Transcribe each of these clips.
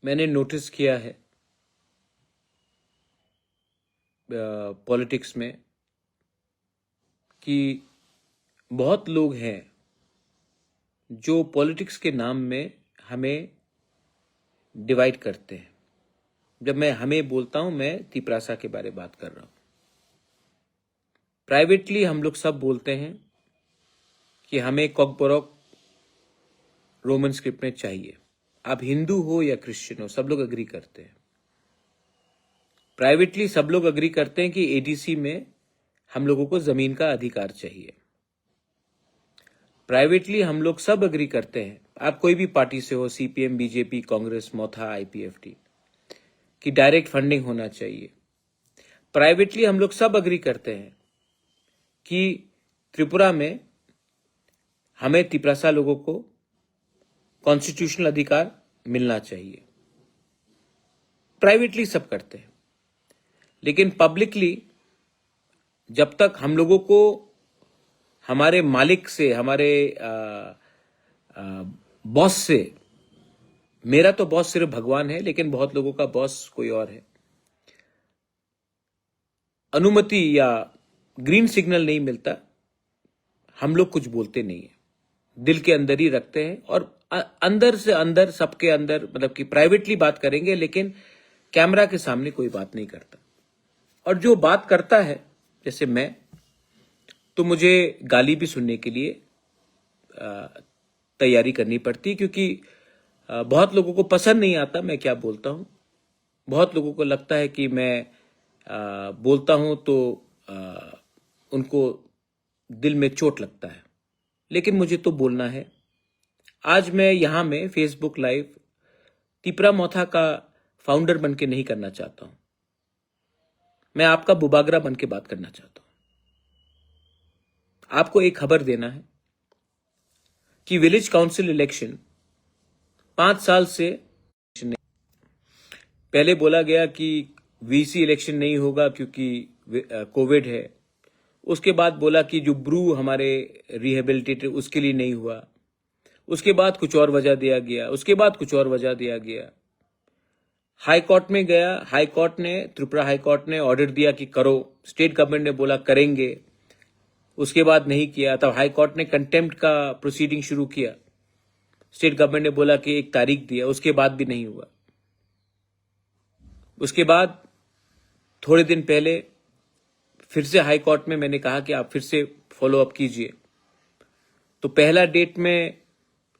मैंने नोटिस किया है पॉलिटिक्स में कि बहुत लोग हैं जो पॉलिटिक्स के नाम में हमें डिवाइड करते हैं। जब मैं हमें बोलता हूं, मैं तिपरासा के बारे में बात कर रहा हूं। प्राइवेटली हम लोग सब बोलते हैं कि हमें कॉकबोरोक रोमन स्क्रिप्ट में चाहिए। आप हिंदू हो या क्रिश्चियन हो, सब लोग अग्री करते हैं। प्राइवेटली सब लोग अग्री करते हैं कि एडीसी में हम लोगों को जमीन का अधिकार चाहिए। प्राइवेटली हम लोग सब अग्री करते हैं, आप कोई भी पार्टी से हो, सीपीएम, बीजेपी, कांग्रेस, मोथा, आईपीएफटी, कि डायरेक्ट फंडिंग होना चाहिए। प्राइवेटली हम लोग सब अग्री करते हैं कि त्रिपुरा में हमें तिपरासा लोगों को कॉन्स्टिट्यूशनल अधिकार मिलना चाहिए। प्राइवेटली सब करते हैं, लेकिन पब्लिकली जब तक हम लोगों को हमारे मालिक से, हमारे बॉस से, मेरा तो बॉस सिर्फ भगवान है, लेकिन बहुत लोगों का बॉस कोई और है, अनुमति या ग्रीन सिग्नल नहीं मिलता, हम लोग कुछ बोलते नहीं है, दिल के अंदर ही रखते हैं। और अंदर से अंदर, सबके अंदर, मतलब कि प्राइवेटली बात करेंगे, लेकिन कैमरा के सामने कोई बात नहीं करता। और जो बात करता है, जैसे मैं, तो मुझे गाली भी सुनने के लिए तैयारी करनी पड़ती है, क्योंकि बहुत लोगों को पसंद नहीं आता मैं क्या बोलता हूं। बहुत लोगों को लगता है कि मैं बोलता हूं तो उनको दिल में चोट लगता है, लेकिन मुझे तो बोलना है। आज मैं यहां में फेसबुक लाइव तिपरा मोथा का फाउंडर बन के नहीं करना चाहता हूं। मैं आपका बुबागरा बन के बात करना चाहता हूं। आपको एक खबर देना है कि विलेज काउंसिल इलेक्शन 5 साल से पहले बोला गया कि वीसी इलेक्शन नहीं होगा क्योंकि कोविड है। उसके बाद बोला कि जो ब्रू हमारे रिहेबिलिटेटेड उसके लिए नहीं हुआ। उसके बाद कुछ और वजह दिया गया, उसके बाद कुछ और वजह दिया गया। हाई कोर्ट में गया, हाई कोर्ट ने, त्रिपुरा हाई कोर्ट ने ऑर्डर दिया कि करो। स्टेट गवर्नमेंट ने बोला करेंगे, उसके बाद नहीं किया। तब हाई कोर्ट ने कंटेम्प्ट का प्रोसीडिंग शुरू किया। स्टेट गवर्नमेंट ने बोला कि एक तारीख दिया, उसके बाद भी नहीं हुआ। उसके बाद थोड़े दिन पहले फिर से हाई कोर्ट में मैंने कहा कि आप फिर से फॉलो अप कीजिए। तो पहला डेट में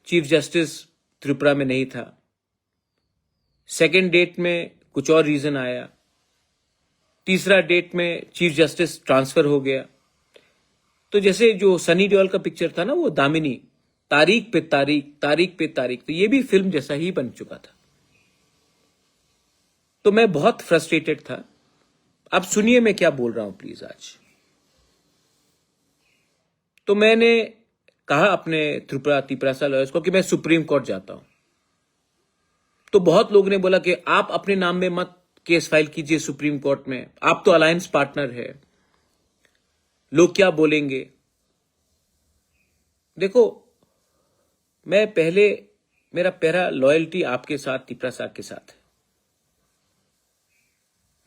चीफ जस्टिस त्रिपुरा में नहीं था, सेकेंड डेट में कुछ और रीजन आया, तीसरा डेट में चीफ जस्टिस ट्रांसफर हो गया। तो जैसे जो सनी देओल का पिक्चर था ना, वो दामिनी, तारीख पे तारीख, तारीख पे तारीख, तो ये भी फिल्म जैसा ही बन चुका था। तो मैं बहुत फ्रस्ट्रेटेड था। अब सुनिए मैं क्या बोल रहा हूं प्लीज आज। तो मैंने कहा अपने तिपरासा लॉयर्स को कि मैं सुप्रीम कोर्ट जाता हूं। तो बहुत लोगों ने बोला कि आप अपने नाम में मत केस फाइल कीजिए सुप्रीम कोर्ट में, आप तो अलायंस पार्टनर है, लोग क्या बोलेंगे। देखो, मैं पहले, मेरा पहला लॉयल्टी आपके साथ, तिपरासा के साथ है।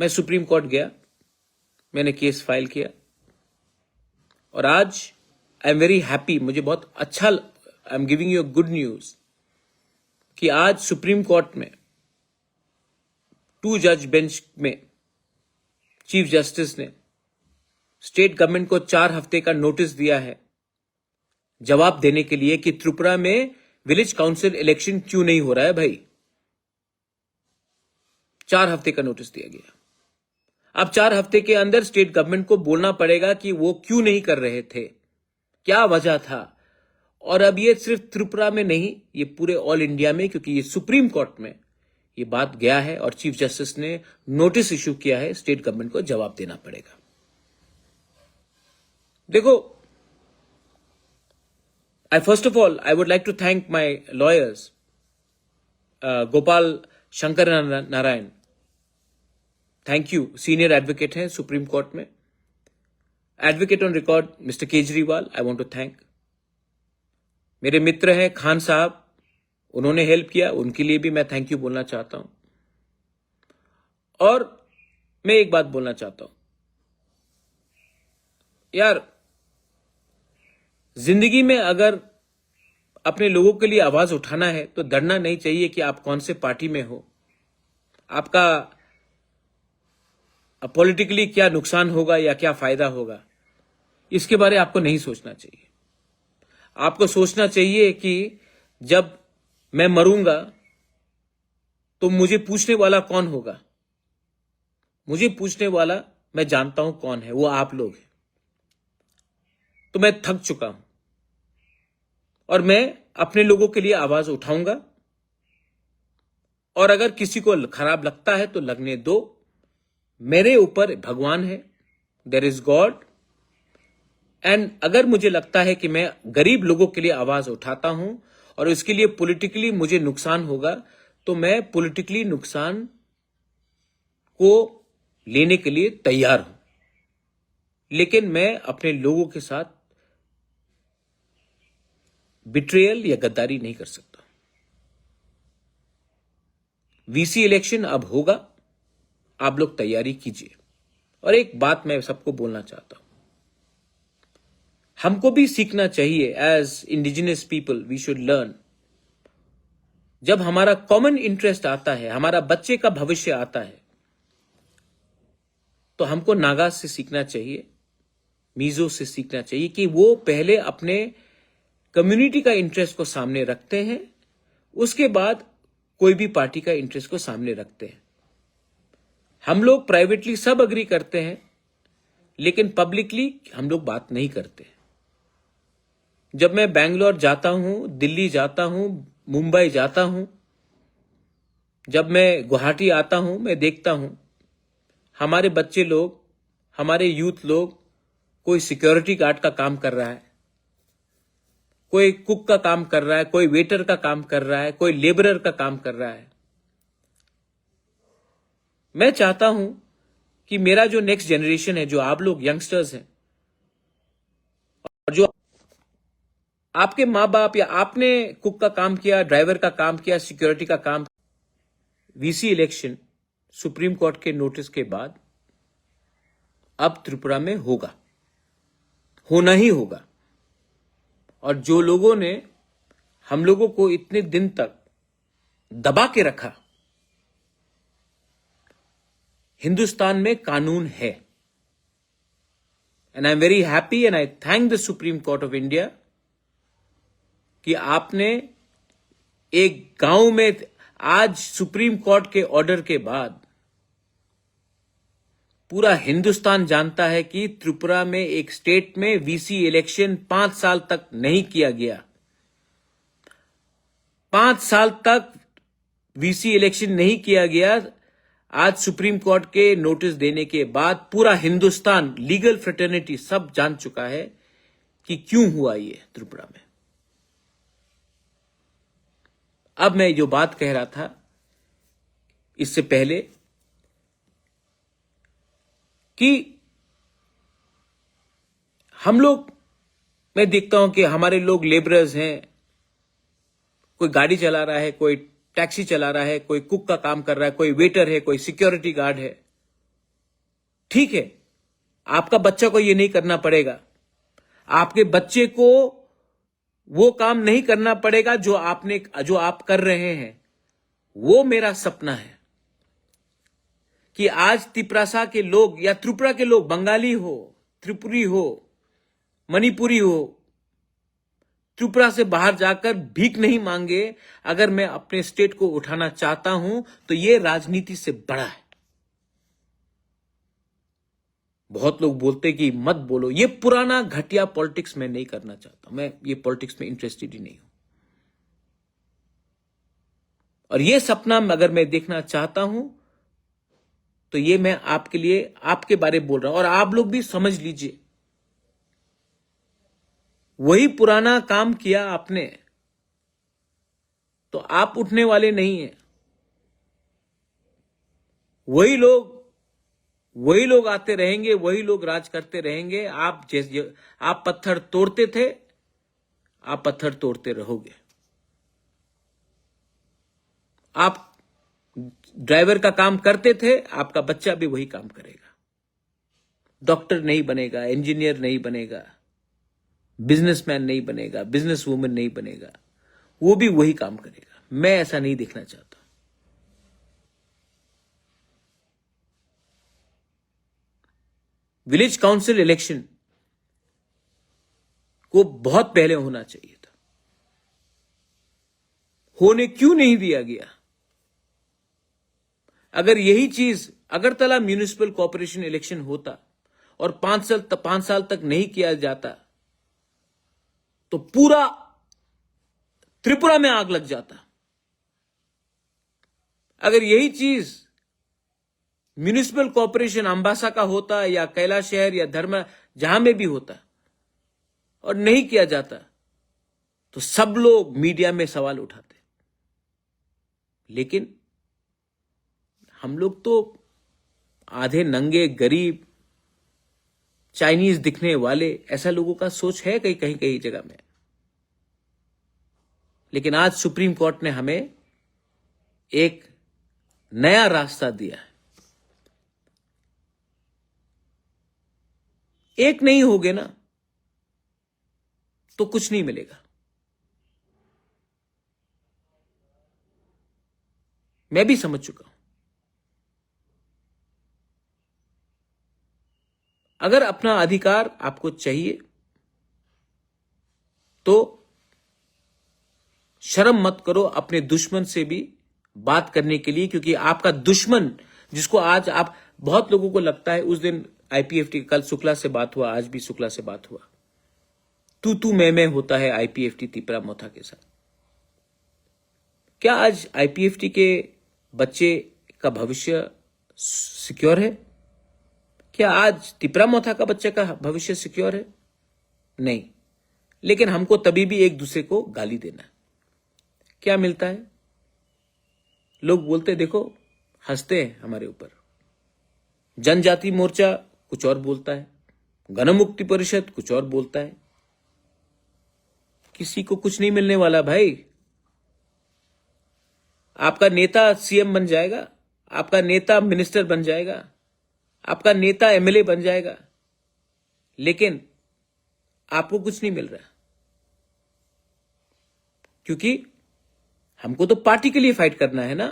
मैं सुप्रीम कोर्ट गया, मैंने केस फाइल किया, और आज आई एम वेरी हैप्पी, मुझे बहुत अच्छा, I am giving you good news कि आज सुप्रीम कोर्ट में 2 जज बेंच में चीफ जस्टिस ने स्टेट गवर्नमेंट को 4 हफ्ते का नोटिस दिया है जवाब देने के लिए कि त्रिपुरा में विलेज काउंसिल इलेक्शन क्यों नहीं हो रहा है भाई। 4 हफ्ते का नोटिस दिया गया। अब 4 हफ्ते के अंदर स्टेट गवर्नमेंट को बोलना पड़ेगा कि वो क्यों नहीं कर रहे थे, क्या वजह था। और अब ये सिर्फ त्रिपुरा में नहीं, ये पूरे ऑल इंडिया में, क्योंकि ये सुप्रीम कोर्ट में ये बात गया है और चीफ जस्टिस ने नोटिस इश्यू किया है, स्टेट गवर्नमेंट को जवाब देना पड़ेगा। देखो, first of all, I would like to thank my lawyers, Gopal Shankar Narayan. Thank you, senior advocate हैं सुप्रीम कोर्ट में। Advocate on record mister Kejriwal, I want to thank. मेरे मित्र हैं खान साहब, उन्होंने हेल्प किया, उनके लिए भी मैं थैंक यू बोलना चाहता हूं। और मैं एक बात बोलना चाहता हूं यार, जिंदगी में अगर अपने लोगों के लिए आवाज उठाना है तो डरना नहीं चाहिए कि आप कौन से पार्टी में हो, आपका पॉलिटिकली क्या नुकसान होगा या क्या फायदा होगा, इसके बारे में आपको नहीं सोचना चाहिए। आपको सोचना चाहिए कि जब मैं मरूंगा तो मुझे पूछने वाला कौन होगा। मुझे पूछने वाला मैं जानता हूं कौन है, वो आप लोग हैं। तो मैं थक चुका हूं और मैं अपने लोगों के लिए आवाज उठाऊंगा। और अगर किसी को खराब लगता है तो लगने दो, मेरे ऊपर भगवान है, देयर इज गॉड। एंड अगर मुझे लगता है कि मैं गरीब लोगों के लिए आवाज उठाता हूं और इसके लिए पॉलिटिकली मुझे नुकसान होगा, तो मैं पॉलिटिकली नुकसान को लेने के लिए तैयार हूं, लेकिन मैं अपने लोगों के साथ बिट्रेयल या गद्दारी नहीं कर सकता। वीसी इलेक्शन अब होगा, आप लोग तैयारी कीजिए। और एक बात मैं सबको बोलना चाहता हूं, हमको भी सीखना चाहिए। As indigenous people we should learn. जब हमारा कॉमन इंटरेस्ट आता है, हमारा बच्चे का भविष्य आता है, तो हमको नागा से सीखना चाहिए, मीजो से सीखना चाहिए कि वो पहले अपने कम्युनिटी का इंटरेस्ट को सामने रखते हैं, उसके बाद कोई भी पार्टी का इंटरेस्ट को सामने रखते हैं। हम लोग प्राइवेटली सब अग्री करते हैं, लेकिन पब्लिकली हम लोग बात नहीं करते। जब मैं बैंगलोर जाता हूं, दिल्ली जाता हूं, मुंबई जाता हूं, जब मैं गुवाहाटी आता हूं, मैं देखता हूं हमारे बच्चे लोग, हमारे यूथ लोग, कोई सिक्योरिटी गार्ड का काम कर रहा है, कोई कुक का काम कर रहा है, कोई वेटर का काम कर रहा है, कोई लेबरर का काम कर रहा है। मैं चाहता हूं कि मेरा जो नेक्स्ट जनरेशन है, जो आप लोग यंगस्टर्स हैं, और जो आपके माँ बाप या आपने कुक का काम किया, ड्राइवर का काम किया, सिक्योरिटी का काम, वीसी इलेक्शन सुप्रीम कोर्ट के नोटिस के बाद अब त्रिपुरा में होगा, होना ही होगा। और जो लोगों ने हम लोगों को इतने दिन तक दबा के रखा, हिंदुस्तान में कानून है। And I am very happy and I thank the supreme court of India कि आपने एक गांव में, आज सुप्रीम कोर्ट के ऑर्डर के बाद पूरा हिंदुस्तान जानता है कि त्रिपुरा में एक स्टेट में वीसी इलेक्शन 5 साल तक नहीं किया गया। 5 साल तक वीसी इलेक्शन नहीं किया गया। आज सुप्रीम कोर्ट के नोटिस देने के बाद पूरा हिंदुस्तान, लीगल फ्रेटर्निटी सब जान चुका है कि क्यों हुआ ये त्रिपुरा में। अब मैं जो बात कह रहा था इससे पहले कि हम लोग, मैं देखता हूं कि हमारे लोग लेबरर्स हैं, कोई गाड़ी चला रहा है, कोई टैक्सी चला रहा है, कोई कुक का काम कर रहा है, कोई वेटर है, कोई सिक्योरिटी गार्ड है। ठीक है, आपका बच्चा को ये नहीं करना पड़ेगा, आपके बच्चे को वो काम नहीं करना पड़ेगा जो आप कर रहे हैं। वो मेरा सपना है कि आज त्रिपुरा के लोग या त्रिपुरा के लोग, बंगाली हो, त्रिपुरी हो, मणिपुरी हो, त्रिपुरा से बाहर जाकर भीख नहीं मांगे। अगर मैं अपने स्टेट को उठाना चाहता हूं तो ये राजनीति से बड़ा है। बहुत लोग बोलते कि मत बोलो, ये पुराना घटिया पॉलिटिक्स मैं नहीं करना चाहता। मैं ये पॉलिटिक्स में इंटरेस्टेड ही नहीं हूं। और ये सपना अगर मैं देखना चाहता हूं तो ये मैं आपके लिए, आपके बारे में बोल रहा हूं। और आप लोग भी समझ लीजिए, वही पुराना काम किया आपने तो आप उठने वाले नहीं हैं। वही लोग आते रहेंगे, वही लोग राज करते रहेंगे। आप पत्थर तोड़ते थे, आप पत्थर तोड़ते रहोगे। आप ड्राइवर का काम करते थे, आपका बच्चा भी वही काम करेगा। डॉक्टर नहीं बनेगा, इंजीनियर नहीं बनेगा, बिजनेसमैन नहीं बनेगा, बिजनेस वूमन नहीं बनेगा, वो भी वही काम करेगा। मैं ऐसा नहीं देखना चाहता। विलेज काउंसिल इलेक्शन को बहुत पहले होना चाहिए था। होने क्यों नहीं दिया गया? अगर यही चीज अगरतला म्यूनिसिपल कॉर्पोरेशन इलेक्शन होता और 5 साल तक नहीं किया जाता तो पूरा त्रिपुरा में आग लग जाता। अगर यही चीज म्यूनिसिपल कॉर्पोरेशन अंबासा का होता या कैलाश शहर या धर्म जहां में भी होता और नहीं किया जाता तो सब लोग मीडिया में सवाल उठाते। लेकिन हम लोग तो आधे नंगे, गरीब, चाइनीज दिखने वाले, ऐसा लोगों का सोच है कहीं कहीं कहीं जगह में। लेकिन आज सुप्रीम कोर्ट ने हमें एक नया रास्ता दिया है। एक नहीं होगे ना तो कुछ नहीं मिलेगा। मैं भी समझ चुका हूं। अगर अपना अधिकार आपको चाहिए तो शर्म मत करो अपने दुश्मन से भी बात करने के लिए, क्योंकि आपका दुश्मन जिसको आज आप, बहुत लोगों को लगता है, उस दिन आईपीएफटी, कल शुक्ला से बात हुआ, आज भी शुक्ला से बात हुआ, तू मैं होता है आईपीएफटी तिपरा मोथा के साथ। क्या आज आईपीएफटी के बच्चे का भविष्य सिक्योर है? क्या आज तिपरा मोथा का बच्चे का भविष्य सिक्योर है? नहीं। लेकिन हमको तभी भी एक दूसरे को गाली देना। क्या मिलता है? लोग बोलते, देखो, हंसते हैं हमारे ऊपर। जनजाति मोर्चा कुछ और बोलता है, गणमुक्ति परिषद कुछ और बोलता है। किसी को कुछ नहीं मिलने वाला भाई। आपका नेता सीएम बन जाएगा, आपका नेता मिनिस्टर बन जाएगा, आपका नेता एमएलए बन जाएगा, लेकिन आपको कुछ नहीं मिल रहा। क्योंकि हमको तो पार्टी के लिए फाइट करना है ना।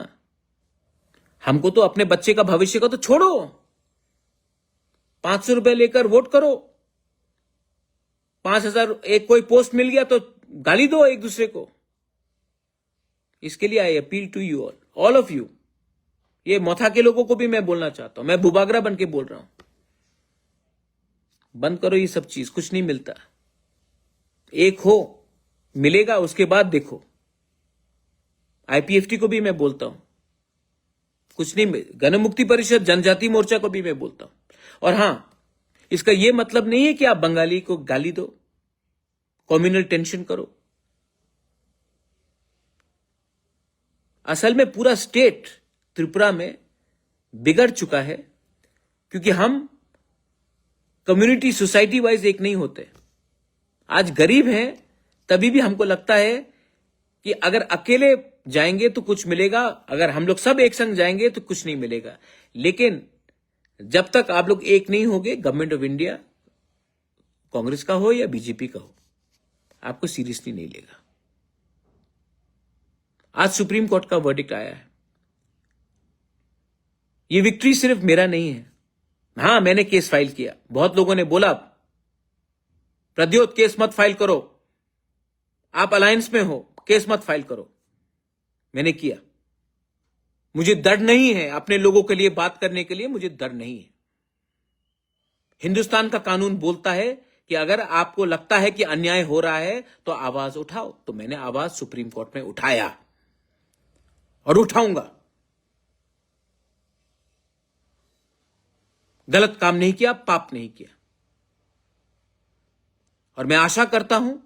हमको तो अपने बच्चे का भविष्य का तो छोड़ो, 500 रुपए लेकर वोट करो, 5000 एक कोई पोस्ट मिल गया तो गाली दो एक दूसरे को। इसके लिए I appeal to you all of you. ये मोथा के लोगों को भी मैं बोलना चाहता हूं, मैं बुबागरा बन के बोल रहा हूं, बंद करो ये सब चीज, कुछ नहीं मिलता। एक हो, मिलेगा, उसके बाद देखो। आईपीएफटी को भी मैं बोलता हूं, कुछ नहीं। गणमुक्ति परिषद, जनजाति मोर्चा को भी मैं बोलता हूं। और हां, इसका यह मतलब नहीं है कि आप बंगाली को गाली दो, कम्युनल टेंशन करो। असल में पूरा स्टेट त्रिपुरा में बिगड़ चुका है, क्योंकि हम कम्युनिटी, सोसाइटी वाइज एक नहीं होते। आज गरीब हैं तभी भी हमको लगता है कि अगर अकेले जाएंगे तो कुछ मिलेगा, अगर हम लोग सब एक संग जाएंगे तो कुछ नहीं मिलेगा। लेकिन जब तक आप लोग एक नहीं होगे, गवर्नमेंट ऑफ इंडिया, कांग्रेस का हो या बीजेपी का हो, आपको सीरियसली नहीं लेगा। आज सुप्रीम कोर्ट का वर्डिक्ट आया है। ये विक्ट्री सिर्फ मेरा नहीं है। हां, मैंने केस फाइल किया। बहुत लोगों ने बोला, प्रद्योत केस मत फाइल करो, आप अलायंस में हो, केस मत फाइल करो। मैंने किया। मुझे डर नहीं है अपने लोगों के लिए बात करने के लिए, मुझे डर नहीं है। हिंदुस्तान का कानून बोलता है कि अगर आपको लगता है कि अन्याय हो रहा है तो आवाज उठाओ। तो मैंने आवाज सुप्रीम कोर्ट में उठाया और उठाऊंगा। गलत काम नहीं किया, पाप नहीं किया। और मैं आशा करता हूं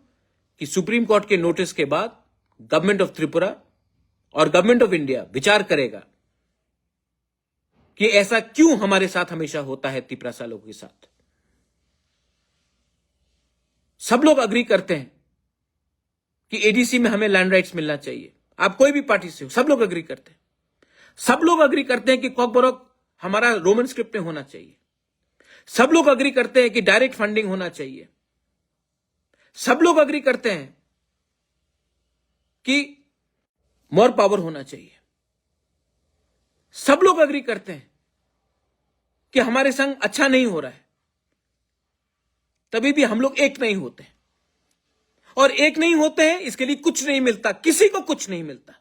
कि सुप्रीम कोर्ट के नोटिस के बाद गवर्नमेंट ऑफ त्रिपुरा और गवर्नमेंट ऑफ इंडिया विचार करेगा कि ऐसा क्यों हमारे साथ हमेशा होता है, तिपरासा लोगों के साथ। सब लोग अग्री करते हैं कि एडीसी में हमें लैंड राइट्स मिलना चाहिए। आप कोई भी पार्टी से हो, सब लोग अग्री करते हैं। सब लोग अग्री करते हैं कि कॉकबोरॉक हमारा रोमन स्क्रिप्ट में होना चाहिए। सब लोग अग्री करते हैं कि डायरेक्ट फंडिंग होना चाहिए। सब लोग अग्री करते हैं कि मोर पावर होना चाहिए। सब लोग अग्री करते हैं कि हमारे संग अच्छा नहीं हो रहा है, तभी भी हम लोग एक नहीं होते हैं। और एक नहीं होते हैं इसके लिए कुछ नहीं मिलता, किसी को कुछ नहीं मिलता।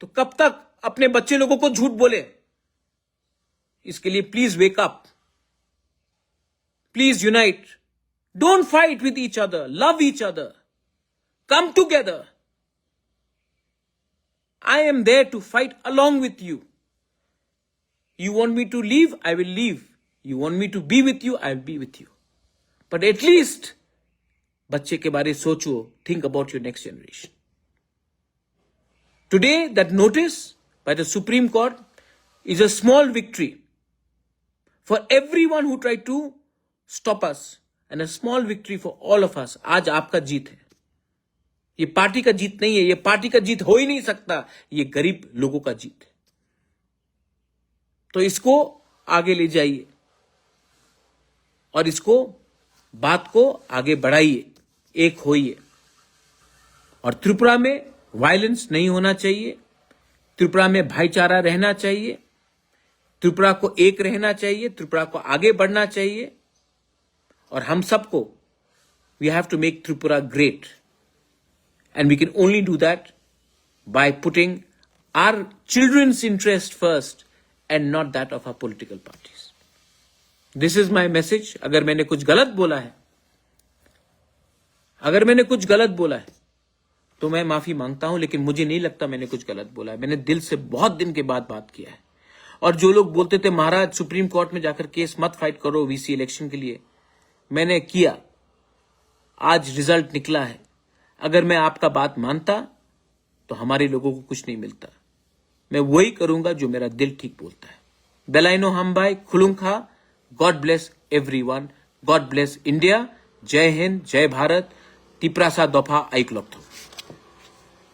तो कब तक अपने बच्चे लोगों को झूठ बोले? इसके लिए please wake up, please unite, don't fight with each other, love each other, come together. I am there to fight along with you. You want me to leave? I will leave. You want me to be with you? I will be with you. But at least, बच्चे के बारे सोचो. Think about your next generation. Today, that notice by the Supreme Court is a small victory for everyone who tried to stop us, and a small victory for all of us. आज आपका जीत है. ये party का जीत नहीं है, ये party का जीत हो ही नहीं सकता, ये गरीब लोगों का जीत है। तो इसको आगे ले जाइए और इसको बात को आगे बढ़ाइए, एक होइए। और त्रिपुरा में वायलेंस नहीं होना चाहिए, त्रिपुरा में भाईचारा रहना चाहिए, त्रिपुरा को एक रहना चाहिए, त्रिपुरा को आगे बढ़ना चाहिए। और हम सबको we have to make Tripura great. And we can only do that by putting our children's interest first and not that of our political parties. This is my message. अगर मैंने कुछ गलत बोला है, तो मैं माफी मांगता हूं, लेकिन मुझे नहीं लगता मैंने कुछ गलत बोला है। मैंने दिल से बहुत दिन के बाद बात किया है। और जो लोग बोलते थे महाराज सुप्रीम कोर्ट में जाकर केस मत फाइट करो वीसी इलेक्शन के लिए, मैंने किया, आज रिजल्ट निकला है। अगर मैं आपका बात मानता तो हमारे लोगों को कुछ नहीं मिलता। मैं वही करूंगा जो मेरा दिल ठीक बोलता है। बेलाइनो हमबाई खुलुंखा। God bless everyone, God bless India. जय हिंद, जय भारत। टिप्रासा दफा आइक्लोक्थो।